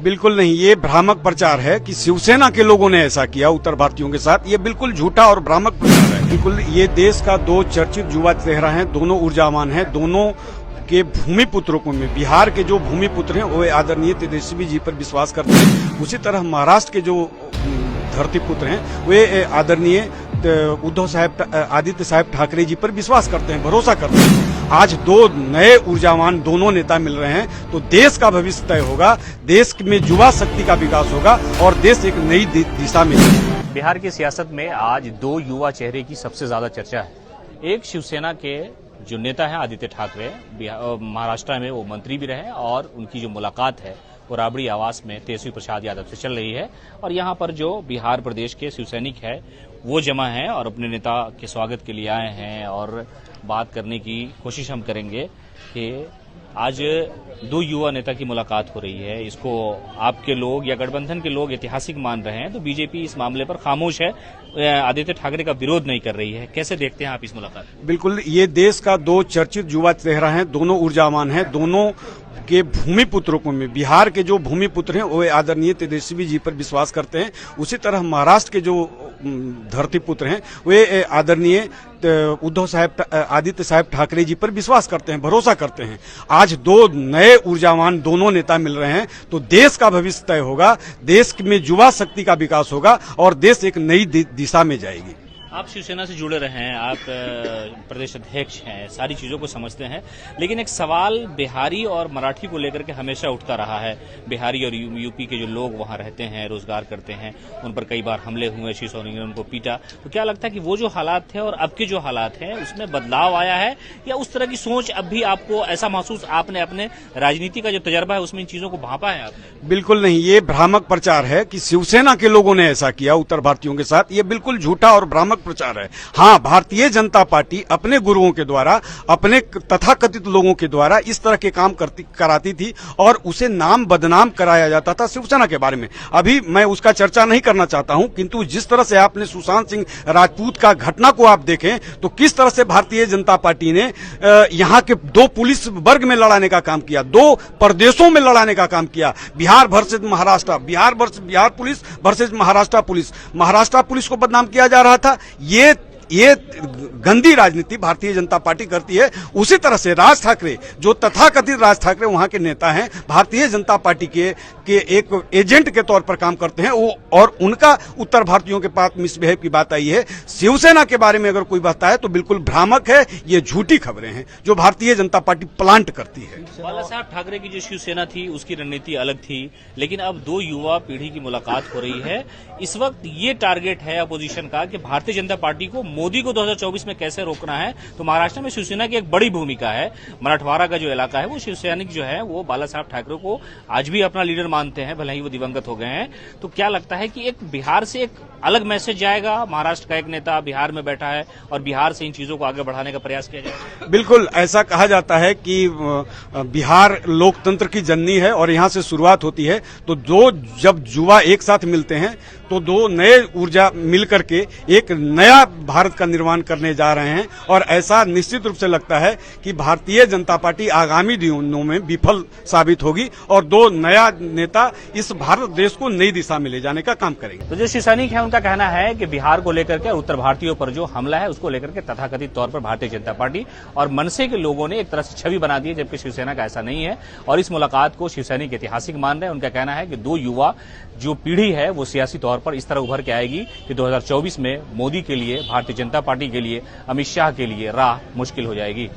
बिल्कुल नहीं, ये भ्रामक प्रचार है कि शिवसेना के लोगों ने ऐसा किया उत्तर भारतीयों के साथ। ये बिल्कुल झूठा और भ्रामक प्रचार है। बिल्कुल, ये देश का दो चर्चित युवा चेहरा है, दोनों ऊर्जावान हैं, दोनों के भूमि पुत्रों को में बिहार के जो भूमि पुत्र हैं वो आदरणीय तेजस्वी जी पर विश्वास करते हैं। उसी तरह महाराष्ट्र के जो धरती पुत्र हैं वे आदरणीय उद्धव साहब आदित्य साहब ठाकरे जी पर विश्वास करते हैं, भरोसा करते हैं। आज दो नए ऊर्जावान दोनों नेता मिल रहे हैं तो देश का भविष्य तय होगा, देश में युवा शक्ति का विकास होगा और देश एक नई दिशा में जाएगा। बिहार की सियासत में आज दो युवा चेहरे की सबसे ज्यादा चर्चा है। एक शिवसेना के जो नेता है आदित्य ठाकरे, महाराष्ट्र में वो मंत्री भी रहे और उनकी जो मुलाकात है वो राबड़ी आवास में तेजस्वी प्रसाद यादव से चल रही है। और यहाँ पर जो बिहार प्रदेश के शिवसैनिक है वो जमा है और अपने नेता के स्वागत के लिए आए हैं और बात करने की कोशिश हम करेंगे कि आज दो युवा नेता की मुलाकात हो रही है। इसको आपके लोग या गठबंधन के लोग ऐतिहासिक मान रहे हैं तो बीजेपी इस मामले पर खामोश है, आदित्य ठाकरे का विरोध नहीं कर रही है। कैसे देखते हैं आप इस मुलाकात? बिल्कुल, ये देश का दो चर्चित युवा चेहरा है, दोनों ऊर्जावान हैं, दोनों के भूमि पुत्रों को में बिहार के जो भूमि पुत्र हैं वो आदरणीय तेजस्वी जी पर विश्वास करते हैं। उसी तरह महाराष्ट्र के जो धरती पुत्र हैं वे आदरणीय उद्धव साहब आदित्य साहब ठाकरे जी पर विश्वास करते हैं, भरोसा करते हैं। आज दो नए ऊर्जावान दोनों नेता मिल रहे हैं तो देश का भविष्य तय होगा, देश में युवा शक्ति का विकास होगा और देश एक नई दिशा में जाएगी। आप शिवसेना से जुड़े रहे हैं, आप प्रदेश अध्यक्ष हैं, सारी चीजों को समझते हैं, लेकिन एक सवाल बिहारी और मराठी को लेकर के हमेशा उठता रहा है। बिहारी और यूपी के जो लोग वहां रहते हैं, रोजगार करते हैं, उन पर कई बार हमले हुए, श्री सोरेन ने उनको पीटा। तो क्या लगता है कि वो जो हालात थे और अब के जो हालात हैं उसमें बदलाव आया है या उस तरह की सोच अब भी आपको ऐसा महसूस, आपने अपने राजनीति का जो तजर्बा है उसमें इन चीजों को भांपा है आपने? बिल्कुल नहीं, ये भ्रामक प्रचार है कि शिवसेना के लोगों ने ऐसा किया उत्तर भारतीयों के साथ। ये बिल्कुल झूठा और भ्रामक प्रचार है। हाँ, भारतीय जनता पार्टी अपने गुरुओं के द्वारा, अपने तथाकथित लोगों के द्वारा इस तरह के काम कराती थी और उसे नाम बदनाम कराया जाता था शिवसेना के बारे में। अभी मैं उसका चर्चा नहीं करना चाहता हूं, किंतु जिस तरह से आपने सुशांत सिंह राजपूत का घटना को आप देखें तो किस तरह से भारतीय जनता पार्टी ने यहाँ के दो पुलिस वर्ग में लड़ाने का काम किया, दो प्रदेशों में लड़ाने का काम किया। Bihar versus Maharashtra, Bihar police versus Maharashtra police को बदनाम किया जा रहा था। ये गंदी राजनीति भारतीय जनता पार्टी करती है। उसी तरह से राज ठाकरे, जो तथाकथित राज ठाकरे वहां के नेता हैं, भारतीय जनता पार्टी के एक एजेंट के तौर पर काम करते हैं वो, और उनका उत्तर भारतीयों के पास मिसबिहेव की बात आई है। शिवसेना के बारे में अगर कोई बात है तो बिल्कुल भ्रामक है, ये झूठी खबरें हैं जो भारतीय जनता पार्टी प्लांट करती है। बाला साहब ठाकरे की जो शिवसेना थी उसकी रणनीति अलग थी, लेकिन अब दो युवा पीढ़ी की मुलाकात हो रही है। इस वक्त ये टारगेट है अपोजिशन का कि भारतीय जनता पार्टी को, मोदी को 2024 में कैसे रोकना है। तो महाराष्ट्र में शिवसेना की एक बड़ी भूमिका है। मराठवाड़ा का जो इलाका है वो शिवसैनिक जो है वो बाला साहब ठाकरे को आज भी अपना लीडर मानते हैं, भले ही वो दिवंगत हो गए हैं। तो क्या लगता है कि एक बिहार से एक अलग मैसेज जाएगा? महाराष्ट्र का एक नेता बिहार में बैठा है और बिहार से इन चीजों को आगे बढ़ाने का प्रयास किया जाएगा? बिल्कुल, ऐसा कहा जाता है कि बिहार लोकतंत्र की जननी है और यहां से शुरुआत होती है। तो जब युवा एक साथ मिलते हैं तो दो नए ऊर्जा मिलकर के एक नया भारत का निर्माण करने जा रहे हैं और ऐसा निश्चित रूप से लगता है कि भारतीय जनता पार्टी आगामी दिनों में विफल साबित होगी और दो नया नेता इस भारत देश को नई दिशा में ले जाने का काम करेंगे। तो जो शिवसैनिक है उनका कहना है कि बिहार को लेकर के, उत्तर भारतीयों पर जो हमला है उसको लेकर के तथाकथित तौर पर भारतीय जनता पार्टी और मनसे के लोगों ने एक तरह से छवि बना दी है, जबकि शिवसेना का ऐसा नहीं है और इस मुलाकात को शिवसैनिक ऐतिहासिक मान रहे हैं। उनका कहना है कि दो युवा जो पीढ़ी है वो सियासी तौर पर इस तरह उभर के आएगी कि 2024 में मोदी के लिए, भारतीय जनता पार्टी के लिए, अमित शाह के लिए राह मुश्किल हो जाएगी।